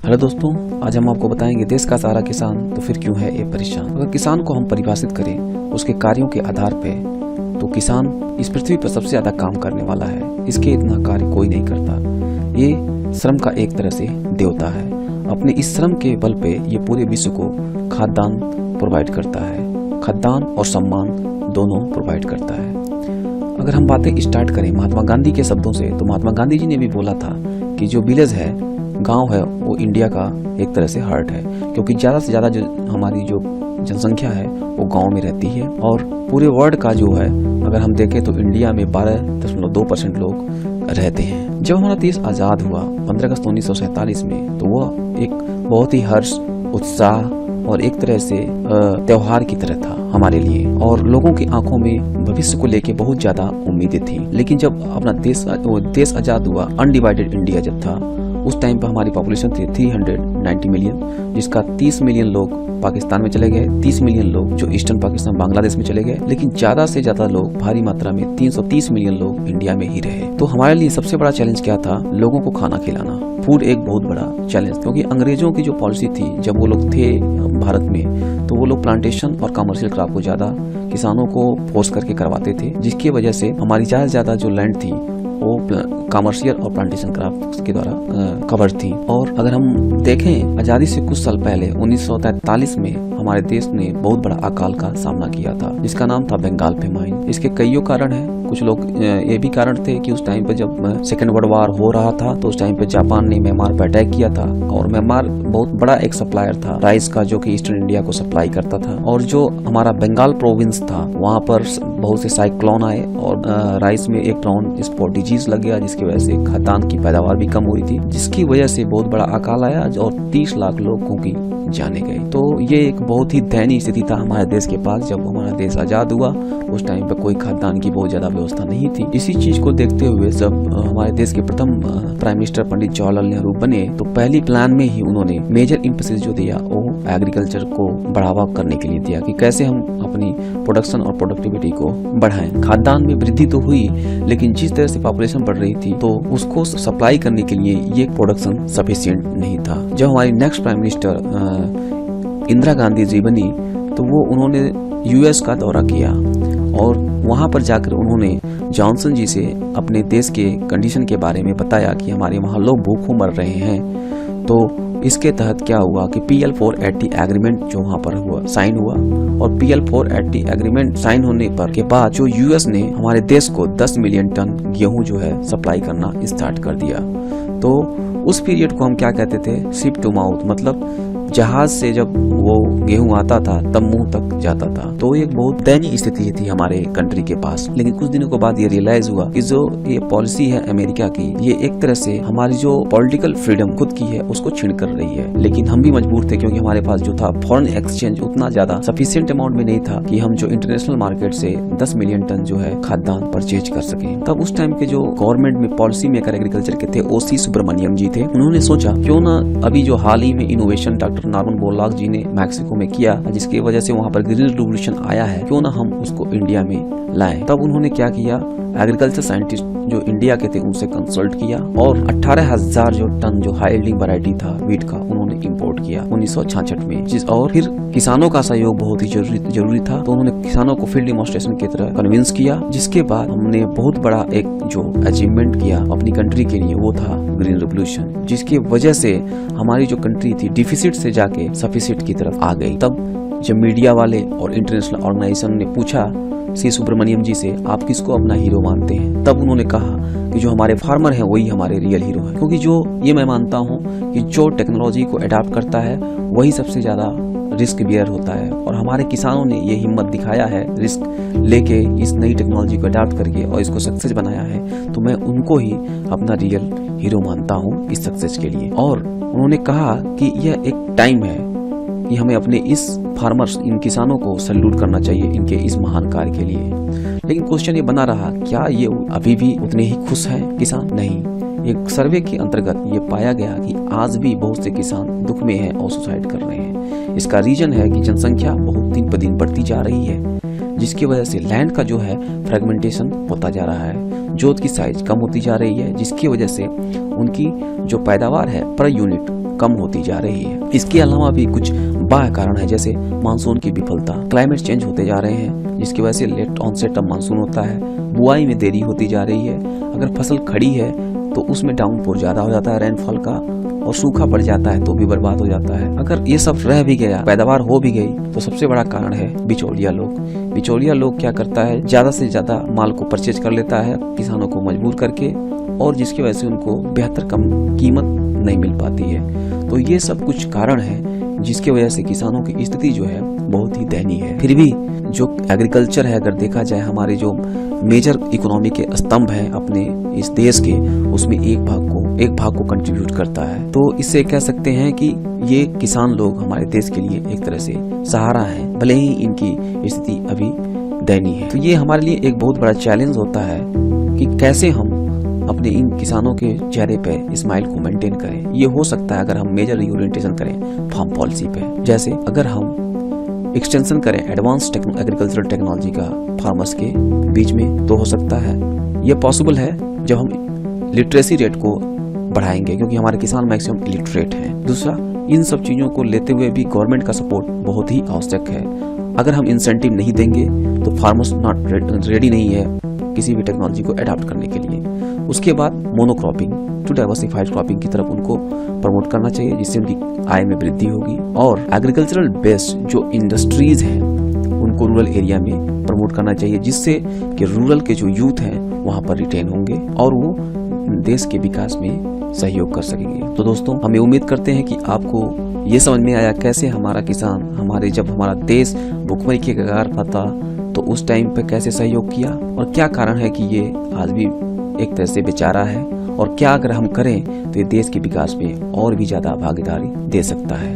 Hello दोस्तों, आज हम आपको बताएंगे देश का सारा किसान तो फिर क्यों है ये परेशान। अगर किसान को हम परिभाषित करें उसके कार्यों के आधार पे, तो किसान इस पृथ्वी पर सबसे ज्यादा काम करने वाला है। इसके इतना कार्य कोई नहीं करता। ये श्रम का एक तरह से देवता है। अपने इस श्रम के बल पे ये पूरे विश्व को खाद्यान्न प्रोवाइड करता है। खाद्यान्न और सम्मान दोनों प्रोवाइड करता है। अगर हम बातें स्टार्ट करें महात्मा गांधी के शब्दों से, तो महात्मा गांधी जी ने भी बोला था कि जो विलेज है, गांव है, वो इंडिया का एक तरह से हार्ट है, क्योंकि ज़्यादा से ज़्यादा जो हमारी जो जनसंख्या है वो गांव में रहती है। और पूरे वर्ल्ड का जो है अगर हम देखें तो इंडिया में 12.2% लोग रहते हैं। जब हमारा देश आज़ाद हुआ 15 अगस्त 1947 में, तो वह एक बहुत ही हर्ष, उत्साह और एक तरह से त्योहार की तरह था हमारे लिए, और लोगों की आंखों में भविष्य को लेके बहुत ज्यादा उम्मीदें थी। लेकिन जब अपना देश आजाद हुआ, अनडिवाइडेड इंडिया जब था, उस टाइम पर हमारी पॉपुलेशन थी 390 मिलियन, जिसका 30 मिलियन लोग पाकिस्तान में चले गए, 30 मिलियन लोग जो ईस्टर्न पाकिस्तान बांग्लादेश में चले गए, लेकिन ज्यादा से ज्यादा लोग, भारी मात्रा में 330 मिलियन लोग इंडिया में ही रहे। तो हमारे लिए सबसे बड़ा चैलेंज क्या था? लोगों को खाना खिलाना। फूड एक बहुत बड़ा चैलेंज, क्योंकि अंग्रेजों की जो पॉलिसी थी जब वो लोग थे भारत में, तो वो लोग प्लांटेशन और कमर्शियल क्रॉप को ज्यादा किसानों को फोर्स करके करवाते थे, जिसकी वजह से हमारी ज्यादा से ज्यादा जो लैंड थी वो कमर्शियल और प्लांटेशन क्राफ्ट के द्वारा कवर थी। और अगर हम देखें, आज़ादी से कुछ साल पहले 1943 में हमारे देश ने बहुत बड़ा अकाल का सामना किया था, जिसका नाम था बंगाल फेमाइन। इसके कईयों कारण हैं। कुछ लोग ये भी कारण थे कि उस टाइम पे जब सेकेंड वर्ल्ड वार हो रहा था, तो उस टाइम पे जापान ने म्यांमार पर अटैक किया था, और म्यांमार बहुत बड़ा एक सप्लायर था राइस का, जो कि ईस्टर्न इंडिया को सप्लाई करता था। और जो हमारा बंगाल प्रोविंस था, वहाँ पर बहुत से साइक्लोन आए और राइस में एक ब्राउन स्पॉट डिजीज लग गया, जिसकी वजह से खाद्यान्न की पैदावार भी कम हो रही थी, जिसकी वजह से बहुत बड़ा अकाल आया और 30 लाख लोगों की जाने गए। तो ये एक बहुत ही दयनीय स्थिति था हमारे देश के पास। जब हमारा देश आजाद हुआ उस टाइम पे कोई खाद्यान्न की बहुत ज्यादा व्यवस्था नहीं थी। इसी चीज को देखते हुए जब हमारे देश के प्रथम प्राइम मिनिस्टर पंडित जवाहरलाल नेहरू बने, तो पहली प्लान में ही उन्होंने मेजर इम्फेसिस जो दिया वो एग्रीकल्चर को बढ़ावा करने के लिए दिया, कि कैसे हम अपनी प्रोडक्शन और प्रोडक्टिविटी को बढ़ाएं। खाद्यान्न में वृद्धि तो हुई, लेकिन जिस तरह से पॉपुलेशन बढ़ रही थी, तो उसको सप्लाई करने के लिए ये प्रोडक्शन सफिशिएंट नहीं था। जब हमारी next prime minister Indira Gandhi ji बनी, तो वो उन्होंने यूएस का दौरा किया, और वहां पर जाकर उन्होंने जॉनसन जी से अपने देश के कंडीशन के बारे में बताया कि हमारे वहाँ लोग भूखों मर रहे हैं। तो इसके तहत क्या हुआ कि PL 480 एग्रीमेंट जो वहाँ पर हुआ, साइन हुआ, और PL 480 एग्रीमेंट साइन होने पर के बाद जो यूएस ने हमारे देश को 10 मिलियन टन गेहूं जो है सप्लाई करना स्टार्ट कर दिया। तो उस पीरियड को हम क्या कहते थे? शिप टू माउथ, मतलब जहाज से जब वो गेहूं आता था तब मुंह तक जाता था। तो एक बहुत दयनीय स्थिति थी हमारे कंट्री के पास। लेकिन कुछ दिनों के बाद ये रियलाइज हुआ कि जो ये पॉलिसी है अमेरिका की, ये एक तरह से हमारी जो पॉलिटिकल फ्रीडम खुद की है उसको छीन कर रही है। लेकिन हम भी मजबूर थे, क्योंकि हमारे पास जो था फॉरेन एक्सचेंज उतना ज्यादा सफिशिएंट अमाउंट में नहीं था कि हम जो इंटरनेशनल मार्केट से 10 मिलियन टन जो है खाद्यान्न परचेज कर सके। तब उस टाइम के जो गवर्नमेंट में पॉलिसी मेकर एग्रीकल्चर के थे, OC सुब्रमण्यम जी थे, उन्होंने सोचा क्यों ना अभी जो हाल ही में इनोवेशन डॉक्टर नॉर्मन बोरलॉग जी ने मैक्सिको में किया, जिसकी वजह से वहाँ पर ग्रीन रिवोल्यूशन आया है, क्यों ना हम उसको इंडिया में लाएं। तब उन्होंने क्या किया, एग्रीकल्चर साइंटिस्ट जो इंडिया के थे उनसे कंसल्ट किया, और 18,000 जो टन जो हाई यील्डिंग वैरायटी था वीट का उन्होंने इंपोर्ट किया 1966 में। और फिर किसानों का सहयोग बहुत ही जरूरी था, तो उन्होंने किसानों को फील्ड डेमोन्स्ट्रेशन की तरह कन्विंस किया, जिसके बाद हमने बहुत बड़ा एक जो अचीवमेंट किया अपनी कंट्री के लिए, वो था ग्रीन रिवोल्यूशन, जिसकी वजह से हमारी जो कंट्री थी डिफिसिट से जाके सफिशिएंट की तरफ आ गई। तब जब मीडिया वाले और इंटरनेशनल ऑर्गेनाइजेशन ने पूछा सी सुब्रमण्यम जी से, आप किसको अपना हीरो मानते हैं, तब उन्होंने कहा कि जो हमारे फार्मर हैं वही हमारे रियल हीरो हैं। क्योंकि जो ये मैं मानता हूँ कि जो टेक्नोलॉजी को अडॉप्ट करता है वही सबसे ज्यादा रिस्क बियर होता है, और हमारे किसानों ने ये हिम्मत दिखाया है रिस्क लेके इस नई टेक्नोलॉजी को अडॉप्ट करके और इसको सक्सेस बनाया है। तो मैं उनको ही अपना रियल हीरो मानता हूँ इस सक्सेस के लिए। और उन्होंने कहा कि यह एक टाइम है कि हमें अपने इस फार्मर्स, इन किसानों को सैल्यूट करना चाहिए इनके इस महान कार्य के लिए। लेकिन क्वेश्चन ये बना रहा, क्या ये अभी भी उतने ही खुश हैं किसान? नहीं। एक सर्वे के अंतर्गत ये पाया गया कि आज भी बहुत से किसान दुख में हैं और सुसाइड कर रहे हैं। इसका रीजन है कि जनसंख्या बहुत दिन पर दिन बढ़ती जा रही है, जिसकी वजह से लैंड का जो है फ्रेगमेंटेशन होता जा रहा है, जोत की साइज कम होती जा रही है, जिसकी वजह से उनकी जो पैदावार है पर यूनिट कम होती जा रही है। इसके अलावा भी कुछ बाह्य कारण है, जैसे मानसून की विफलता, क्लाइमेट चेंज होते जा रहे हैं जिसकी वजह से लेट ऑनसेट ऑफ मानसून होता है, बुआई में देरी होती जा रही है, अगर फसल खड़ी है तो उसमें डाउनपोर ज्यादा हो जाता है रेनफॉल का, और सूखा पड़ जाता है तो भी बर्बाद हो जाता है। अगर ये सब रह भी गया, पैदावार हो भी गई, तो सबसे बड़ा कारण है बिचौलिया लोग। बिचौलिया लोग क्या करता है, ज्यादा से ज्यादा माल को परचेज कर लेता है किसानों को मजबूर करके, और जिसकी वजह से उनको बेहतर कम कीमत नहीं मिल पाती है। तो ये सब कुछ कारण है जिसकी वजह से किसानों की स्थिति जो है बहुत ही दयनीय है। फिर भी जो एग्रीकल्चर है, अगर देखा जाए हमारे जो मेजर इकोनॉमी के स्तंभ है अपने इस देश के, उसमें एक भाग को कंट्रीब्यूट करता है। तो इससे कह सकते हैं कि ये किसान लोग हमारे देश के लिए एक तरह से सहारा है, भले ही इनकी स्थिति अभी दयनीय है। तो ये हमारे लिए एक बहुत बड़ा चैलेंज होता है कि कैसे हम अपने इन किसानों के चेहरे पे स्माइल को मेंटेन करें। ये हो सकता है अगर हम मेजर रिओरिएंटेशन करें फार्म पॉलिसी पे, जैसे अगर हम एक्सटेंशन करें एडवांस एग्रीकल्चरल टेक्नोलॉजी का फार्मर्स के बीच में, तो हो सकता है ये पॉसिबल है जब हम लिटरेसी रेट को बढ़ाएंगे, क्योंकि हमारे किसान मैक्सिमम इलिटरेट हैं। दूसरा, इन सब चीज़ों को लेते हुए भी गवर्नमेंट का सपोर्ट बहुत ही आवश्यक है। अगर हम इंसेंटिव नहीं देंगे तो फार्मर्स नॉट रेडी नहीं है किसी भी टेक्नोलॉजी को अडॉप्ट करने के लिए। उसके बाद मोनोक्रॉपिंग टू डाइवर्सिफाइड क्रॉपिंग की तरफ उनको प्रमोट करना चाहिए, जिससे उनकी आय में वृद्धि होगी। और एग्रीकल्चरल बेस्ड जो इंडस्ट्रीज हैं उनको रूरल एरिया में प्रमोट करना चाहिए, जिससे कि रूरल के जो यूथ हैं वहाँ पर रिटेन होंगे और वो देश के विकास में सहयोग कर सकेंगे। तो दोस्तों, हम ये उम्मीद करते हैं कि आपको ये समझ में आया कैसे हमारा किसान जब हमारा देश भुखमरी के कगार पर था तो उस टाइम पे कैसे सहयोग किया, और क्या कारण है कि ये आज भी एक तरह से बेचारा है, और क्या अगर हम करें तो ये देश के विकास में और भी ज्यादा भागीदारी दे सकता है।